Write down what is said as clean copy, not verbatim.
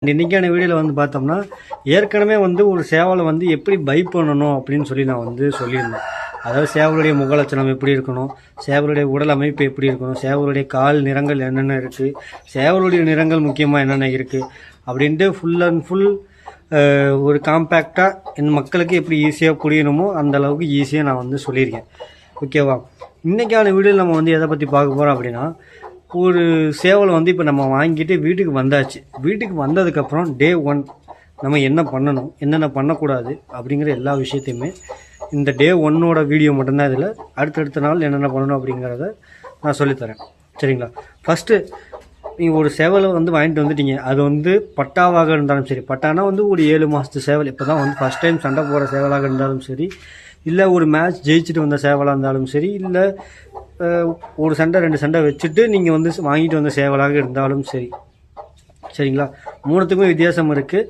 இன்றைக்கான வீடியோவில் வந்து பார்த்தோம்னா ஏற்கனவே வந்து ஒரு சேவலை வந்து எப்படி பை பண்ணணும் அப்படின்னு சொல்லி நான் வந்து சொல்லியிருந்தேன். அதாவது சேவலுடைய முகலட்சணம் எப்படி இருக்கணும், சேவலுடைய உடல் அமைப்பு எப்படி இருக்கணும், சேவலுடைய கால் நிறங்கள் என்னென்ன இருக்குது, சேவலுடைய நிறங்கள் முக்கியமாக என்னென்ன இருக்குது அப்படின்ட்டு ஃபுல் அண்ட் ஃபுல் ஒரு காம்பேக்டாக என் மக்களுக்கு எப்படி ஈஸியாக புரியணுமோ அந்த அளவுக்கு ஈஸியாக நான் வந்து சொல்லியிருக்கேன். ஓகேவா? இன்றைக்கான வீடியோவில் நம்ம வந்து எதை பற்றி பார்க்க போகிறோம் அப்படின்னா, ஒரு சேவலை வந்து இப்போ நம்ம வாங்கிட்டு வீட்டுக்கு வந்தாச்சு. வீட்டுக்கு வந்ததுக்கப்புறம் டே 1 நம்ம என்ன பண்ணணும், என்னென்ன பண்ணக்கூடாது அப்படிங்கிற எல்லா விஷயத்தையுமே இந்த டே 1ஓட வீடியோ மட்டும்தான். இதில் அடுத்தடுத்த நாள் என்னென்ன பண்ணணும் அப்படிங்கிறத நான் சொல்லித்தரேன். சரிங்களா? ஃபஸ்ட்டு நீங்கள் ஒரு சேவலை வந்து வாங்கிட்டு வந்துட்டீங்க. அது வந்து பட்டாவாக இருந்தாலும் சரி, பட்டானா வந்து ஒரு 7 மாதத்து சேவல், இப்போ தான் வந்து ஃபஸ்ட் டைம் சண்டை போகிற சேவலாக இருந்தாலும் சரி, இல்லை ஒரு மேட்ச் ஜெயிச்சுட்டு வந்த சேவலாக இருந்தாலும் சரி, இல்லை ஒரு சண்டை 2 சண்டை வச்சுட்டு நீங்கள் வந்து வாங்கிட்டு வந்த சேவலாக இருந்தாலும் சரி. சரிங்களா? மூணுத்துக்குமே வித்தியாசம் இருக்குது.